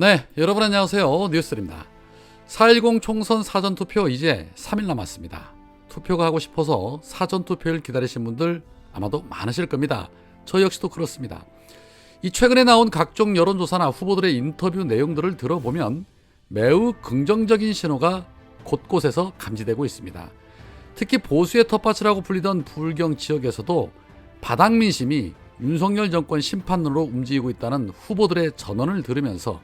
네, 여러분 안녕하세요. 뉴스입니다. 4.10 총선 사전투표 이제 3일 남았습니다. 투표가 하고 싶어서 사전투표를 기다리신 분들 아마도 많으실 겁니다. 저 역시도 그렇습니다. 이 최근에 나온 각종 여론조사나 후보들의 인터뷰 내용들을 들어보면 매우 긍정적인 신호가 곳곳에서 감지되고 있습니다. 특히 보수의 텃밭이라고 불리던 부울경 지역에서도 바닥 민심이 윤석열 정권 심판으로 움직이고 있다는 후보들의 전언을 들으면서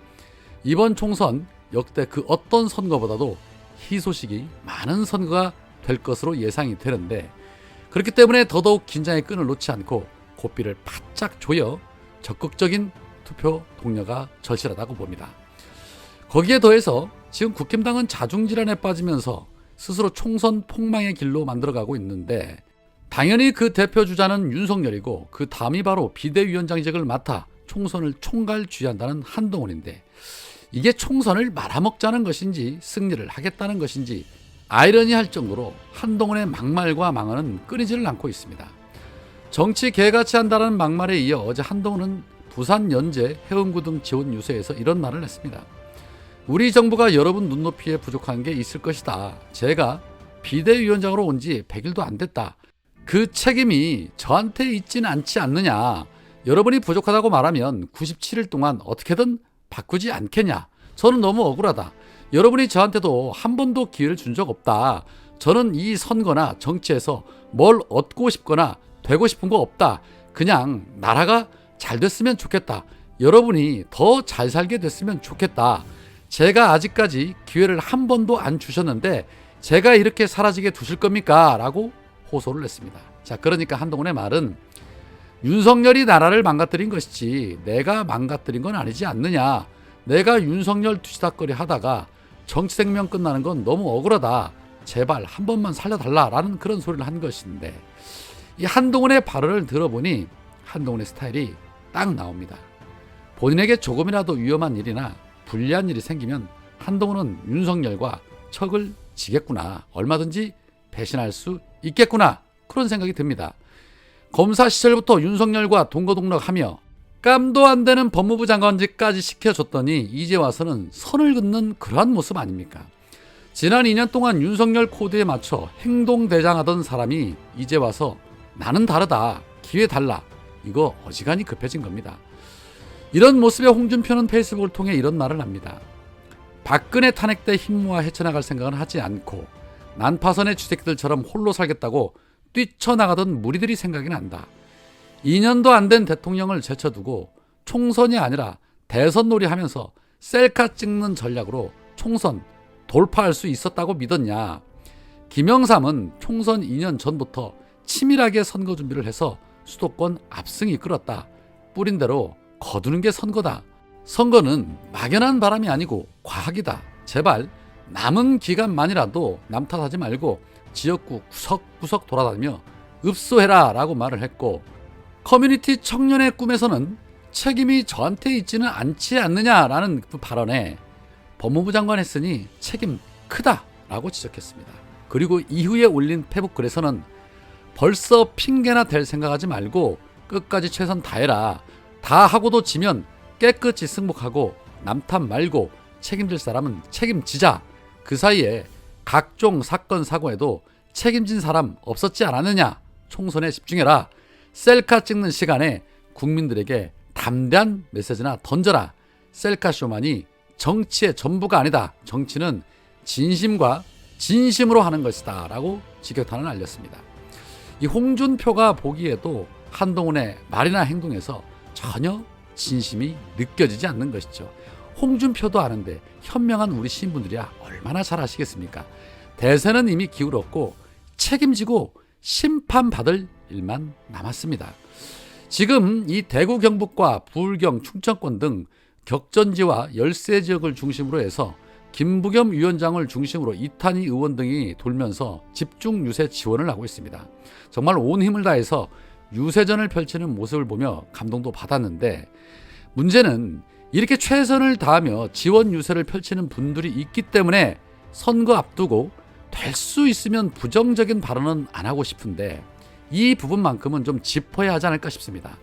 이번 총선 역대 그 어떤 선거보다도 희소식이 많은 선거가 될 것으로 예상이 되는데, 그렇기 때문에 더더욱 긴장의 끈을 놓지 않고 고삐를 바짝 조여 적극적인 투표 독려가 절실하다고 봅니다. 거기에 더해서 지금 국힘당은 자중질환에 빠지면서 스스로 총선 폭망의 길로 만들어가고 있는데, 당연히 그 대표 주자는 윤석열이고 그 다음이 바로 비대위원장직을 맡아 총선을 총괄주의한다는 한동훈인데, 이게 총선을 말아먹자는 것인지 승리를 하겠다는 것인지 아이러니할 정도로 한동훈의 막말과 망언은 끊이지를 않고 있습니다. 정치 개같이 한다는 막말에 이어 어제 한동훈은 부산 연제 해운구 등 지원 유세에서 이런 말을 했습니다. 우리 정부가 여러분 눈높이에 부족한 게 있을 것이다. 제가 비대위원장으로 온 지 100일도 안 됐다. 그 책임이 저한테 있지는 않지 않느냐. 여러분이 부족하다고 말하면 97일 동안 어떻게든 바꾸지 않겠냐. 저는 너무 억울하다. 여러분이 저한테도 한 번도 기회를 준 적 없다. 저는 이 선거나 정치에서 뭘 얻고 싶거나 되고 싶은 거 없다. 그냥 나라가 잘 됐으면 좋겠다. 여러분이 더 잘 살게 됐으면 좋겠다. 제가 아직까지 기회를 한 번도 안 주셨는데 제가 이렇게 사라지게 두실 겁니까? 라고 호소를 했습니다. 자, 그러니까 한동훈의 말은 윤석열이 나라를 망가뜨린 것이지 내가 망가뜨린 건 아니지 않느냐. 내가 윤석열 뒤치다거리 하다가 정치 생명 끝나는 건 너무 억울하다. 제발 한 번만 살려달라라는 그런 소리를 한 것인데, 이 한동훈의 발언을 들어보니 한동훈의 스타일이 딱 나옵니다. 본인에게 조금이라도 위험한 일이나 불리한 일이 생기면 한동훈은 윤석열과 척을 지겠구나. 얼마든지 배신할 수 있겠구나. 그런 생각이 듭니다. 검사 시절부터 윤석열과 동거동락하며 깜도 안 되는 법무부 장관직까지 시켜줬더니 이제 와서는 선을 긋는 그러한 모습 아닙니까? 지난 2년 동안 윤석열 코드에 맞춰 행동대장하던 사람이 이제 와서 나는 다르다, 기회 달라, 이거 어지간히 급해진 겁니다. 이런 모습의 홍준표는 페이스북을 통해 이런 말을 합니다. 박근혜 탄핵 때 힘 모아 헤쳐나갈 생각은 하지 않고 난파선의 쥐새끼들처럼 홀로 살겠다고 뛰쳐나가던 무리들이 생각이 난다. 2년도 안 된 대통령을 제쳐두고 총선이 아니라 대선 놀이하면서 셀카 찍는 전략으로 총선 돌파할 수 있었다고 믿었냐. 김영삼은 총선 2년 전부터 치밀하게 선거 준비를 해서 수도권 압승이 이끌었다. 뿌린 대로 거두는 게 선거다. 선거는 막연한 바람이 아니고 과학이다. 제발 남은 기간만이라도 남 탓하지 말고 지역구 구석구석 돌아다니며 읍소해라 라고 말을 했고, 커뮤니티 청년의 꿈에서는 책임이 저한테 있지는 않지 않느냐라는 그 발언에 법무부 장관 했으니 책임 크다 라고 지적했습니다. 그리고 이후에 올린 페북 글에서는 벌써 핑계나 댈 생각하지 말고 끝까지 최선 다해라. 다 하고도 지면 깨끗이 승복하고 남 탓 말고 책임질 사람은 책임지자. 그 사이에 각종 사건 사고에도 책임진 사람 없었지 않았느냐. 총선에 집중해라. 셀카 찍는 시간에 국민들에게 담대한 메시지나 던져라. 셀카쇼만이 정치의 전부가 아니다. 정치는 진심과 진심으로 하는 것이다 라고 직격탄을 날렸습니다. 이 홍준표가 보기에도 한동훈의 말이나 행동에서 전혀 진심이 느껴지지 않는 것이죠. 홍준표도 아는데 현명한 우리 시민분들이야 얼마나 잘 아시겠습니까? 대세는 이미 기울었고 책임지고 심판받을 일만 남았습니다. 지금 이 대구 경북과 부울경 충청권 등 격전지와 열세 지역을 중심으로 해서 김부겸 위원장을 중심으로 이탄희 의원 등이 돌면서 집중 유세 지원을 하고 있습니다. 정말 온 힘을 다해서 유세전을 펼치는 모습을 보며 감동도 받았는데, 문제는 이렇게 최선을 다하며 지원 유세를 펼치는 분들이 있기 때문에 선거 앞두고 될 수 있으면 부정적인 발언은 안 하고 싶은데 이 부분만큼은 좀 짚어야 하지 않을까 싶습니다.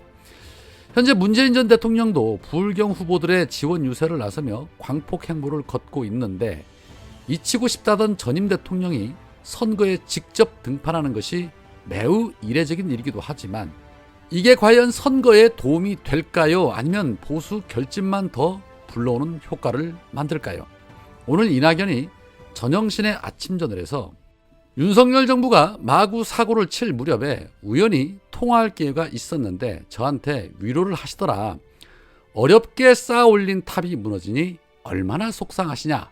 현재 문재인 전 대통령도 부울경 후보들의 지원 유세를 나서며 광폭 행보를 걷고 있는데 잊히고 싶다던 전임 대통령이 선거에 직접 등판하는 것이 매우 이례적인 일이기도 하지만 이게 과연 선거에 도움이 될까요? 아니면 보수 결집만 더 불러오는 효과를 만들까요? 오늘 이낙연이 전영신의 아침저널에서 윤석열 정부가 마구 사고를 칠 무렵에 우연히 통화할 기회가 있었는데 저한테 위로를 하시더라. 어렵게 쌓아 올린 탑이 무너지니 얼마나 속상하시냐.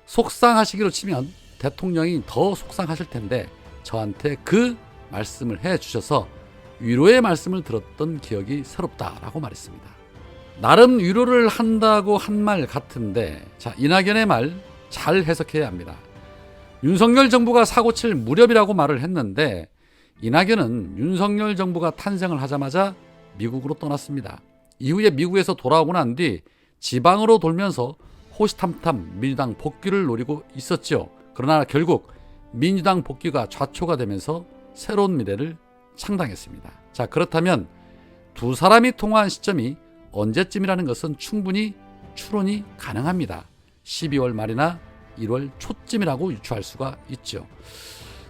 속상하시기로 치면 대통령이 더 속상하실 텐데 저한테 그 말씀을 해주셔서 위로의 말씀을 들었던 기억이 새롭다라고 말했습니다. 나름 위로를 한다고 한 말 같은데 자, 이낙연의 말 잘 해석해야 합니다. 윤석열 정부가 사고칠 무렵이라고 말을 했는데 이낙연은 윤석열 정부가 탄생을 하자마자 미국으로 떠났습니다. 이후에 미국에서 돌아오고 난 뒤 지방으로 돌면서 호시탐탐 민주당 복귀를 노리고 있었죠. 그러나 결국 민주당 복귀가 좌초가 되면서 새로운 미래를 창당했습니다. 자, 그렇다면 두 사람이 통화한 시점이 언제쯤이라는 것은 충분히 추론이 가능합니다. 12월 말이나 1월 초쯤이라고 유추할 수가 있죠.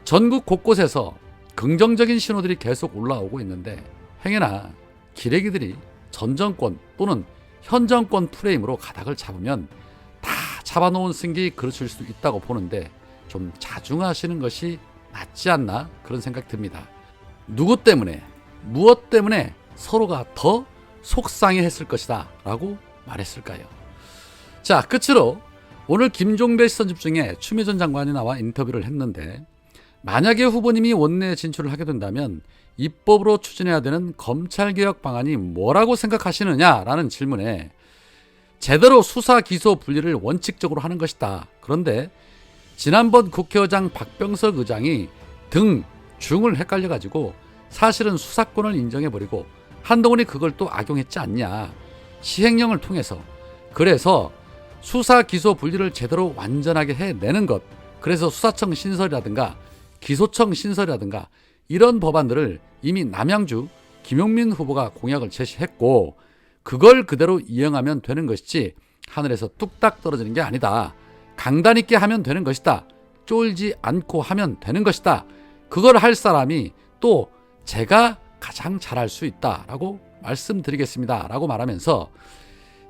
전국 곳곳에서 긍정적인 신호들이 계속 올라오고 있는데 행여나 기레기들이 전 정권 또는 현 정권 프레임으로 가닥을 잡으면 다 잡아놓은 승기 그르칠 수 있다고 보는데 좀 자중하시는 것이 낫지 않나 그런 생각 듭니다. 누구 때문에 무엇 때문에 서로가 더 속상해했을 것이다 라고 말했을까요? 자, 끝으로 오늘 김종배 시선 집중에 추미애 전 장관이 나와 인터뷰를 했는데 만약에 후보님이 원내에 진출을 하게 된다면 입법으로 추진해야 되는 검찰개혁 방안이 뭐라고 생각하시느냐라는 질문에 제대로 수사 기소 분리를 원칙적으로 하는 것이다. 그런데 지난번 국회의장 박병석 의장이 중을 헷갈려가지고 사실은 수사권을 인정해버리고 한동훈이 그걸 또 악용했지 않냐. 시행령을 통해서. 그래서 수사 기소 분리를 제대로 완전하게 해내는 것. 그래서 수사청 신설이라든가 기소청 신설이라든가 이런 법안들을 이미 남양주 김용민 후보가 공약을 제시했고 그걸 그대로 이행하면 되는 것이지 하늘에서 뚝딱 떨어지는 게 아니다. 강단 있게 하면 되는 것이다. 쫄지 않고 하면 되는 것이다. 그걸 할 사람이 또 제가 가장 잘할 수 있다라고 말씀드리겠습니다. 라고 말하면서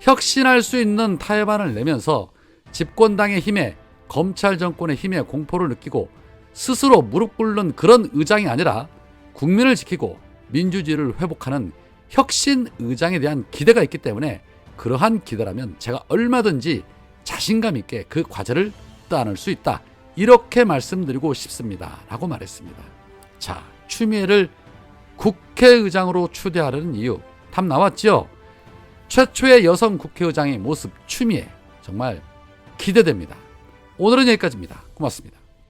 혁신할 수 있는 타협안을 내면서 집권당의 힘에 검찰 정권의 힘에 공포를 느끼고 스스로 무릎 꿇는 그런 의장이 아니라 국민을 지키고 민주주의를 회복하는 혁신 의장에 대한 기대가 있기 때문에 그러한 기대라면 제가 얼마든지 자신감 있게 그 과제를 떠안을 수 있다. 이렇게 말씀드리고 싶습니다. 라고 말했습니다. 자, 추미애를 국회의장으로 추대하려는 이유 답 나왔죠? 최초의 여성 국회의장의 모습 추미애 정말 기대됩니다. 오늘은 여기까지입니다. 고맙습니다.